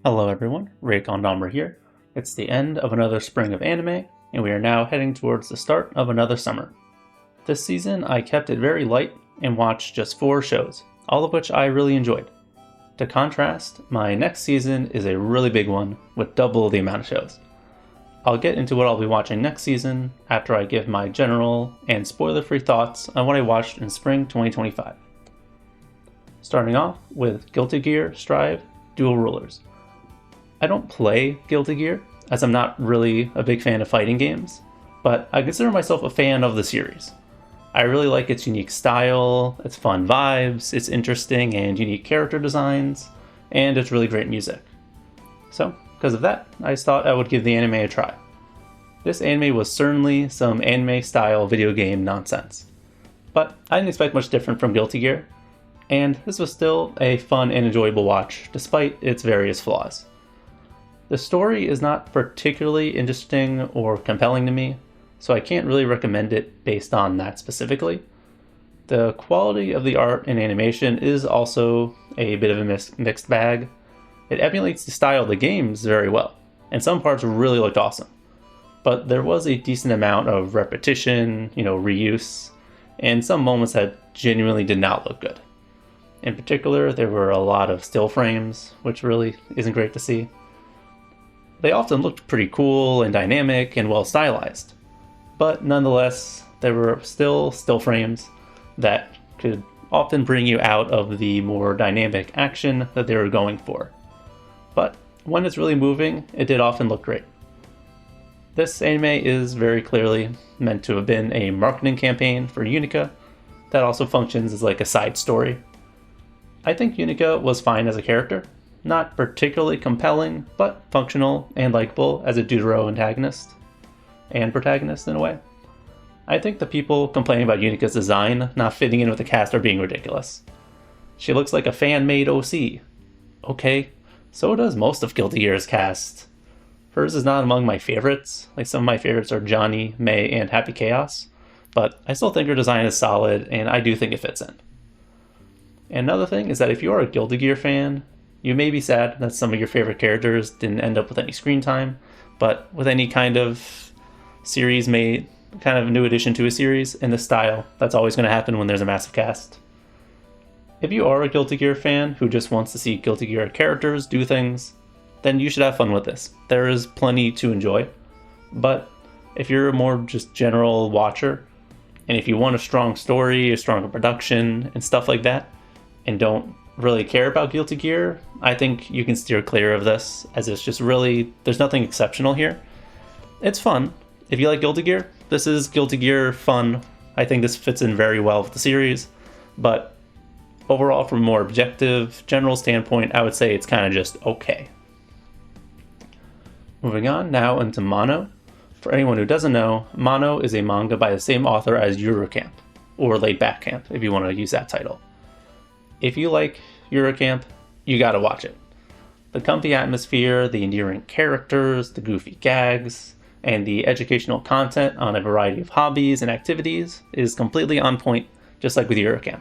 Hello everyone, Ray Kondomber here. It's the end of another spring of anime, and we are now heading towards the start of another summer. This season, I kept it very light and watched just 4 shows, all of which I really enjoyed. To contrast, my next season is a really big one with double the amount of shows. I'll get into what I'll be watching next season after I give my general and spoiler-free thoughts on what I watched in spring 2025. Starting off with Guilty Gear Strive Dual Rulers. I don't play Guilty Gear, as I'm not really a big fan of fighting games, but I consider myself a fan of the series. I really like its unique style, its fun vibes, its interesting and unique character designs, and its really great music. So, because of that, I thought I would give the anime a try. This anime was certainly some anime-style video game nonsense, but I didn't expect much different from Guilty Gear, and this was still a fun and enjoyable watch, despite its various flaws. The story is not particularly interesting or compelling to me, so I can't really recommend it based on that specifically. The quality of the art and animation is also a bit of a mixed bag. It emulates the style of the games very well, and some parts really looked awesome. But there was a decent amount of repetition, reuse, and some moments that genuinely did not look good. In particular, there were a lot of still frames, which really isn't great to see. They often looked pretty cool and dynamic and well stylized, but nonetheless, there were still frames that could often bring you out of the more dynamic action that they were going for. But when it's really moving, it did often look great. This anime is very clearly meant to have been a marketing campaign for Unica that also functions as like a side story. I think Unica was fine as a character. Not particularly compelling, but functional and likable as a Deutero antagonist and protagonist in a way. I think the people complaining about Unica's design not fitting in with the cast are being ridiculous. She looks like a fan-made OC. Okay, so does most of Guilty Gear's cast. Hers is not among my favorites, like some of my favorites are Johnny, May, and Happy Chaos, but I still think her design is solid, and I do think it fits in. And another thing is that if you're a Guilty Gear fan, you may be sad that some of your favorite characters didn't end up with any screen time, but with any kind of series made, kind of a new addition to a series in this style, that's always going to happen when there's a massive cast. If you are a Guilty Gear fan who just wants to see Guilty Gear characters do things, then you should have fun with this. There is plenty to enjoy, but if you're a more just general watcher, and if you want a strong story, a stronger production, and stuff like that, and don't really care about Guilty Gear, I think you can steer clear of this, as it's just really, there's nothing exceptional here. It's fun. If you like Guilty Gear, this is Guilty Gear fun. I think this fits in very well with the series, but overall, from a more objective, general standpoint, I would say it's kind of just okay. Moving on now into Mono. For anyone who doesn't know, Mono is a manga by the same author as Eurocamp, or Laid Back Camp, if you want to use that title. If you like Eurocamp, you gotta watch it. The comfy atmosphere, the endearing characters, the goofy gags, and the educational content on a variety of hobbies and activities is completely on point, just like with Eurocamp.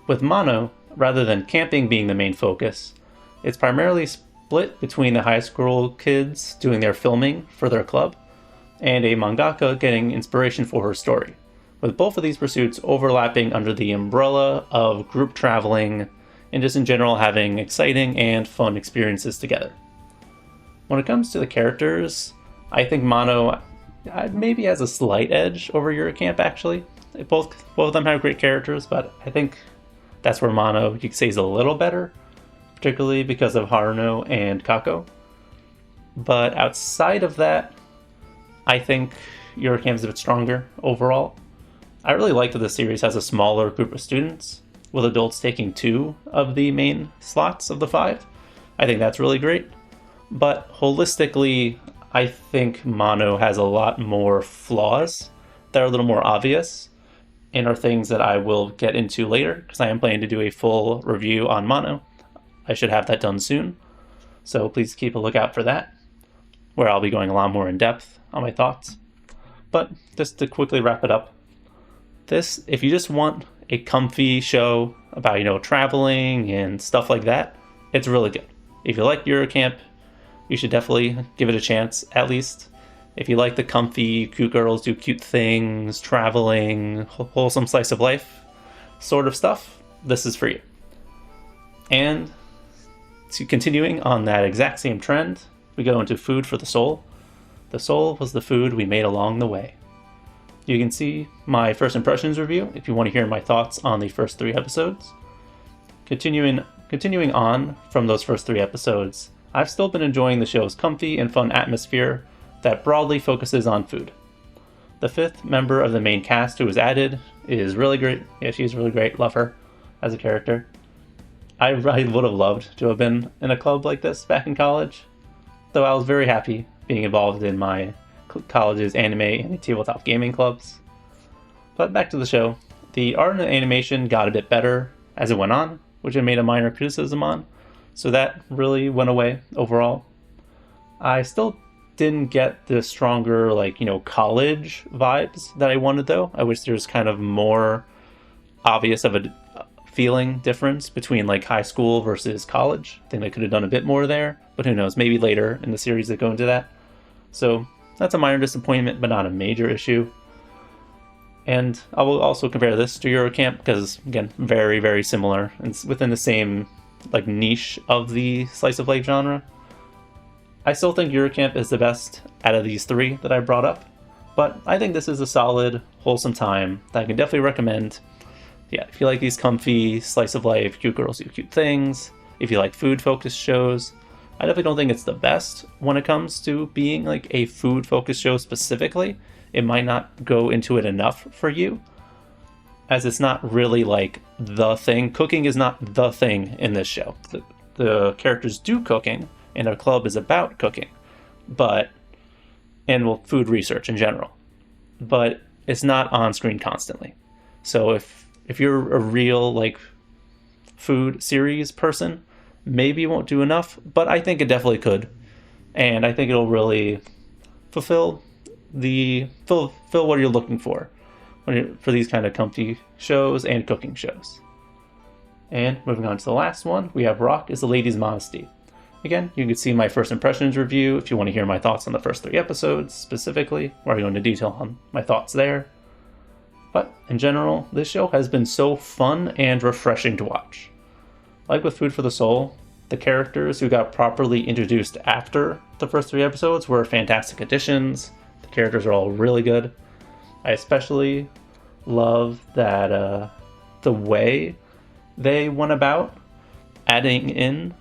With Mono, rather than camping being the main focus, it's primarily split between the high school kids doing their filming for their club, and a mangaka getting inspiration for her story, with both of these pursuits overlapping under the umbrella of group traveling and just in general having exciting and fun experiences together. When it comes to the characters, I think Mono maybe has a slight edge over Eurocamp actually. Both of them have great characters, but I think that's where Mono, you could say, is a little better, particularly because of Haruno and Kako. But outside of that, I think Eurocamp is a bit stronger overall. I really like that the series has a smaller group of students, with adults taking 2 of the main slots of the 5. I think that's really great. But holistically, I think Mono has a lot more flaws that are a little more obvious, and are things that I will get into later, because I am planning to do a full review on Mono. I should have that done soon, so please keep a lookout for that, where I'll be going a lot more in depth on my thoughts. But just to quickly wrap it up, this, if you just want a comfy show about, traveling and stuff like that, it's really good. If you like Eurocamp, you should definitely give it a chance, at least. If you like the comfy, cute girls do cute things, traveling, wholesome slice of life sort of stuff, this is for you. And continuing on that exact same trend, we go into food for the soul. The soul was the food we made along the way. You can see my first impressions review if you want to hear my thoughts on the first 3 episodes. Continuing on from those first 3 episodes, I've still been enjoying the show's comfy and fun atmosphere that broadly focuses on food. The 5th member of the main cast who was added is really great. Yeah, she's really great. Love her as a character. I would have loved to have been in a club like this back in college, though I was very happy being involved in my college's anime and tabletop gaming clubs. But back to the show. The art and the animation got a bit better as it went on, which I made a minor criticism on, so that really went away overall. I still didn't get the stronger, college vibes that I wanted, though. I wish there was kind of more obvious of a feeling difference between high school versus college. I think they could have done a bit more there, but who knows, maybe later in the series they go into that. So that's a minor disappointment, but not a major issue. And I will also compare this to Eurocamp because, again, very, very similar. It's within the same niche of the slice of life genre. I still think Eurocamp is the best out of these 3 that I brought up, but I think this is a solid, wholesome time that I can definitely recommend. Yeah, if you like these comfy, slice of life, cute girls do cute things, if you like food-focused shows, I definitely don't think it's the best when it comes to being a food-focused show specifically. It might not go into it enough for you, as it's not really the thing. Cooking is not the thing in this show. The characters do cooking, and our club is about cooking, and food research in general, but it's not on screen constantly. So if you're a real food series person, maybe it won't do enough, but I think it definitely could, and I think it'll really fulfill what you're looking for for these kind of comfy shows and cooking shows. And moving on to the last one, we have Rock is a Lady's Modesty. Again, you can see my first impressions review if you want to hear my thoughts on the first 3 episodes specifically, where I go into detail on my thoughts there. But in general, this show has been so fun and refreshing to watch. Like with Food for the Soul, the characters who got properly introduced after the first 3 episodes were fantastic additions. The characters are all really good. I especially love that the way they went about adding in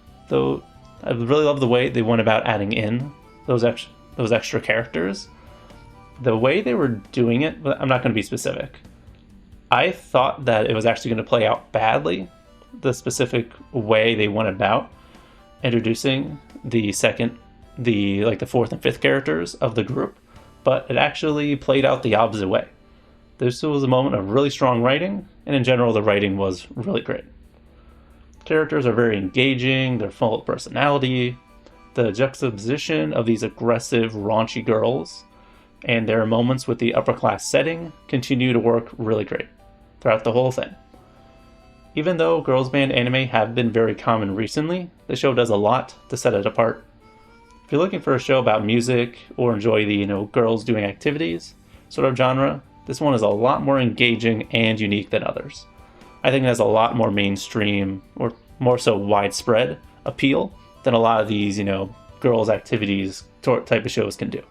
I really love the way they went about adding in those extra characters. The way they were doing it, I'm not going to be specific. I thought that it was actually going to play out badly, the specific way they went about introducing the 4th and 5th characters of the group, but it actually played out the opposite way. This was a moment of really strong writing, and in general, the writing was really great. Characters are very engaging, they're full of personality. The juxtaposition of these aggressive, raunchy girls and their moments with the upper class setting continue to work really great throughout the whole thing. Even though girls band anime have been very common recently, the show does a lot to set it apart. If you're looking for a show about music or enjoy the, girls doing activities sort of genre, this one is a lot more engaging and unique than others. I think it has a lot more mainstream, or more so widespread, appeal than a lot of these, girls' activities type of shows can do.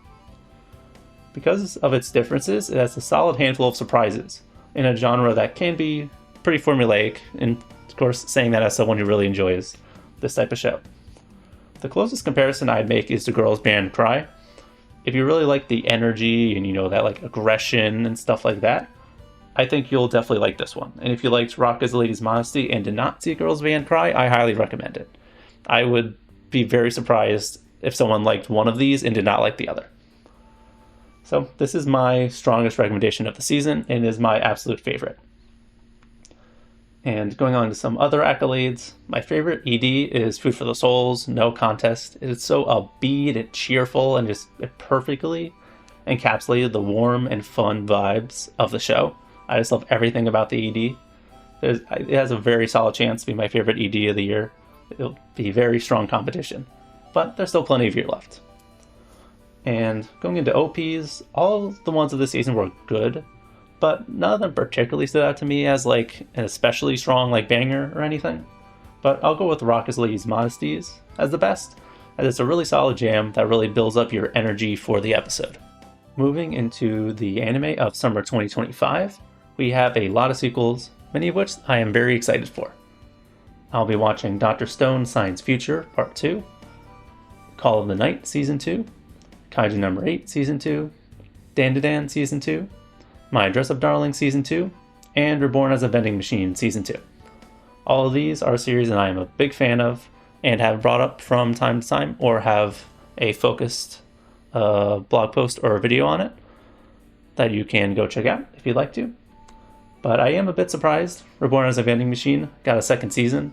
Because of its differences, it has a solid handful of surprises in a genre that can be pretty formulaic, and of course, saying that as someone who really enjoys this type of show. The closest comparison I'd make is to Girls Band Cry. If you really like the energy and that aggression and stuff like that, I think you'll definitely like this one. And if you liked Rock is a Lady's Modesty and did not see Girls Band Cry, I highly recommend it. I would be very surprised if someone liked one of these and did not like the other. So this is my strongest recommendation of the season and is my absolute favorite. And going on to some other accolades, my favorite ED is Food for the Soul's No Contest. It's so upbeat and cheerful and just it perfectly encapsulated the warm and fun vibes of the show. I just love everything about the ED. It has a very solid chance to be my favorite ED of the year. it'll be very strong competition. But there's still plenty of year left. And going into OPs, all the ones of the season were good, but none of them particularly stood out to me as like an especially strong like banger or anything. But I'll go with Rocket League's Modesties as the best, as it's a really solid jam that really builds up your energy for the episode. Moving into the anime of summer 2025, we have a lot of sequels, many of which I am very excited for. I'll be watching Dr. Stone Science Future Part 2, Call of the Night Season 2, Kaiju Number 8 Season 2, Dandadan Season 2, My Dress Up Darling Season 2, and Reborn as a Vending Machine Season 2. All of these are series that I am a big fan of and have brought up from time to time or have a focused blog post or a video on it that you can go check out if you'd like to. But I am a bit surprised Reborn as a Vending Machine got a second season.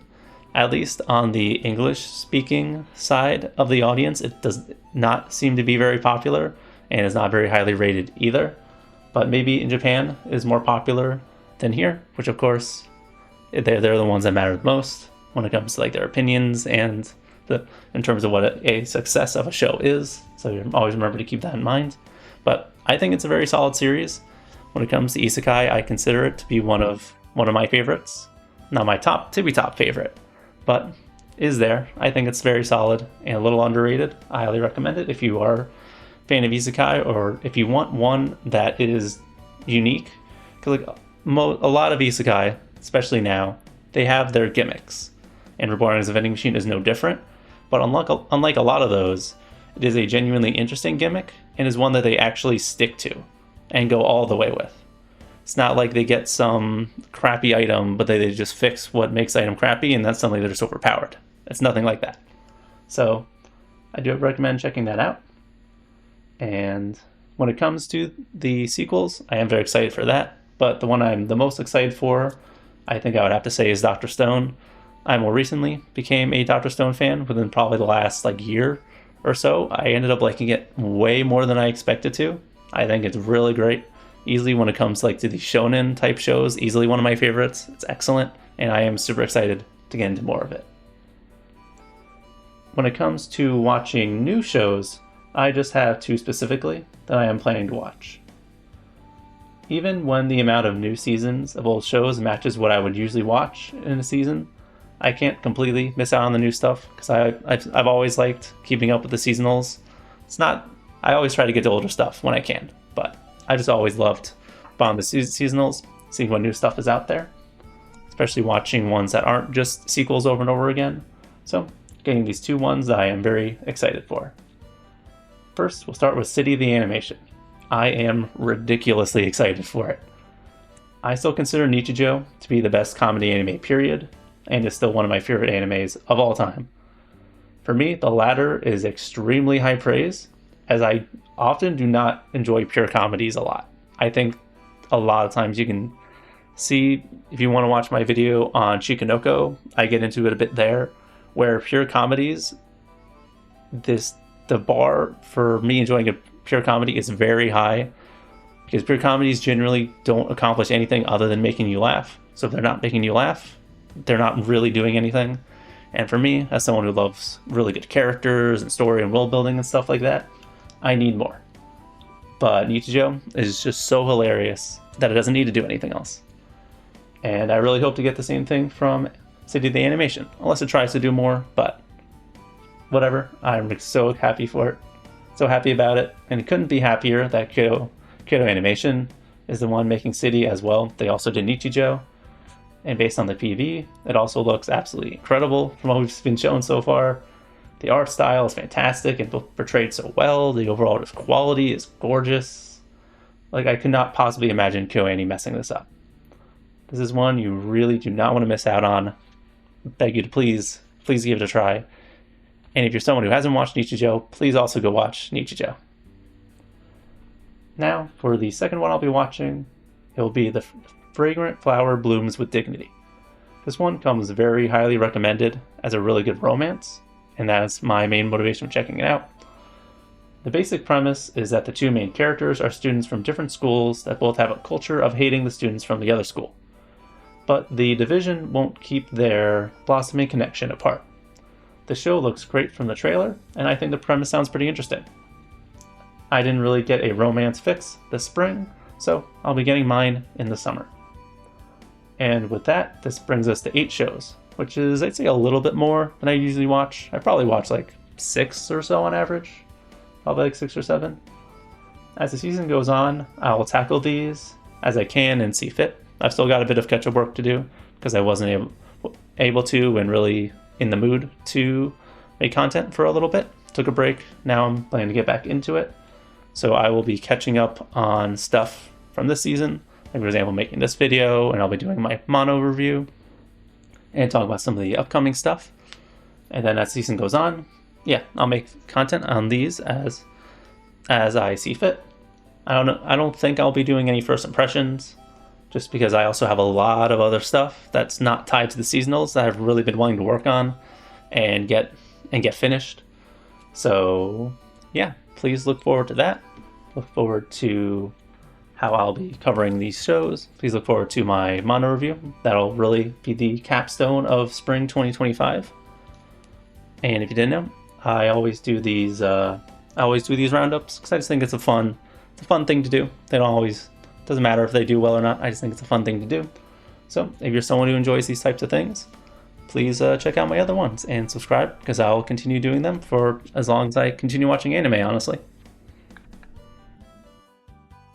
At least on the English-speaking side of the audience, it does not seem to be very popular and is not very highly rated either. But maybe in Japan is more popular than here, which of course, they're the ones that matter the most when it comes to like their opinions and in terms of what a success of a show is. So you always remember to keep that in mind. But I think it's a very solid series. When it comes to isekai, I consider it to be one of my favorites. Not my top favorite, but is there. I think it's very solid and a little underrated. I highly recommend it if you are a fan of isekai or if you want one that is unique. Because like a lot of isekai, especially now, they have their gimmicks. And Reborn as a Vending Machine is no different. But unlike a lot of those, it is a genuinely interesting gimmick and is one that they actually stick to and go all the way with. It's not like they get some crappy item, but they just fix what makes the item crappy, and that's suddenly they're just overpowered. It's nothing like that. So I do recommend checking that out. And when it comes to the sequels, I am very excited for that. But the one I'm the most excited for, I think I would have to say, is Dr. Stone. I more recently became a Dr. Stone fan within probably the last year or so. I ended up liking it way more than I expected to. I think it's really great. Easily when it comes to the shonen type shows, easily one of my favorites. It's excellent, and I am super excited to get into more of it. When it comes to watching new shows, I just have two specifically that I am planning to watch. Even when the amount of new seasons of old shows matches what I would usually watch in a season, I can't completely miss out on the new stuff because I've always liked keeping up with the seasonals. I always try to get to older stuff when I can, but I just always loved buying the seasonals, seeing what new stuff is out there, especially watching ones that aren't just sequels over and over again. So getting these two ones that I am very excited for. First, we'll start with City the Animation. I am ridiculously excited for it. I still consider Nichijou to be the best comedy anime period, and is still one of my favorite animes of all time. For me, the latter is extremely high praise, as I often do not enjoy pure comedies a lot. I think a lot of times you can see, if you want to watch my video on Shikanoko, I get into it a bit there, where pure comedies, the bar for me enjoying a pure comedy is very high, because pure comedies generally don't accomplish anything other than making you laugh. So if they're not making you laugh, they're not really doing anything. And for me, as someone who loves really good characters and story and world building and stuff like that, I need more. But Nichijou is just so hilarious that it doesn't need to do anything else. And I really hope to get the same thing from City the Animation, unless it tries to do more, but whatever. I'm so happy for it. So happy about it. And it couldn't be happier that Kyoto Animation is the one making City as well. They also did Nichijou. And based on the PV, it also looks absolutely incredible from what we've been shown so far. The art style is fantastic and portrayed so well. The overall quality is gorgeous. I could not possibly imagine KyoAni messing this up. This is one you really do not want to miss out on. I beg you to please give it a try. And if you're someone who hasn't watched Nichijou, please also go watch Nichijou. Now, for the second one I'll be watching, it will be The Fragrant Flower Blooms with Dignity. This one comes very highly recommended as a really good romance, and that's my main motivation for checking it out. The basic premise is that the two main characters are students from different schools that both have a culture of hating the students from the other school. But the division won't keep their blossoming connection apart. The show looks great from the trailer, and I think the premise sounds pretty interesting. I didn't really get a romance fix this spring, so I'll be getting mine in the summer. And with that, this brings us to 8 shows, which is, I'd say, a little bit more than I usually watch. I probably watch like 6 or so on average, probably like 6 or 7. As the season goes on, I'll tackle these as I can and see fit. I've still got a bit of catch-up work to do because I wasn't able to and really in the mood to make content for a little bit. Took a break. Now I'm planning to get back into it. So I will be catching up on stuff from this season. Like, for example, making this video, and I'll be doing my mono review and talk about some of the upcoming stuff. And then as the season goes on, yeah, I'll make content on these as I see fit. I don't think I'll be doing any first impressions, just because I also have a lot of other stuff that's not tied to the seasonals that I've really been wanting to work on and get finished. So yeah, please look forward to that. Look forward to how I'll be covering these shows. Please look forward to my mono review. That'll really be the capstone of spring 2025. And if you didn't know, I always do these roundups because I just think it's a fun thing to do. Doesn't matter if they do well or not. I just think it's a fun thing to do. So if you're someone who enjoys these types of things, please check out my other ones and subscribe, because I'll continue doing them for as long as I continue watching anime, honestly.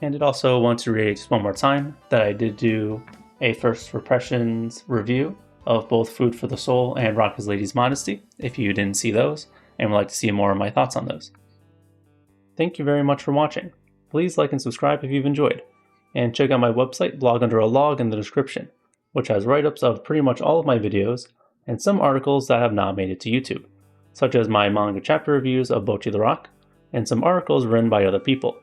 And I'd also want to reiterate just one more time that I did do a first impressions review of both Food for the Soul and Rock His Lady's Modesty, if you didn't see those and would like to see more of my thoughts on those. Thank you very much for watching. Please like and subscribe if you've enjoyed. And check out my website, Blog Under a Log, in the description, which has write-ups of pretty much all of my videos and some articles that have not made it to YouTube, such as my manga chapter reviews of Bocchi the Rock and some articles written by other people.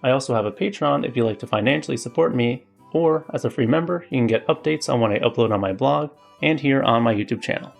I also have a Patreon if you'd like to financially support me, or as a free member, you can get updates on when I upload on my blog and here on my YouTube channel.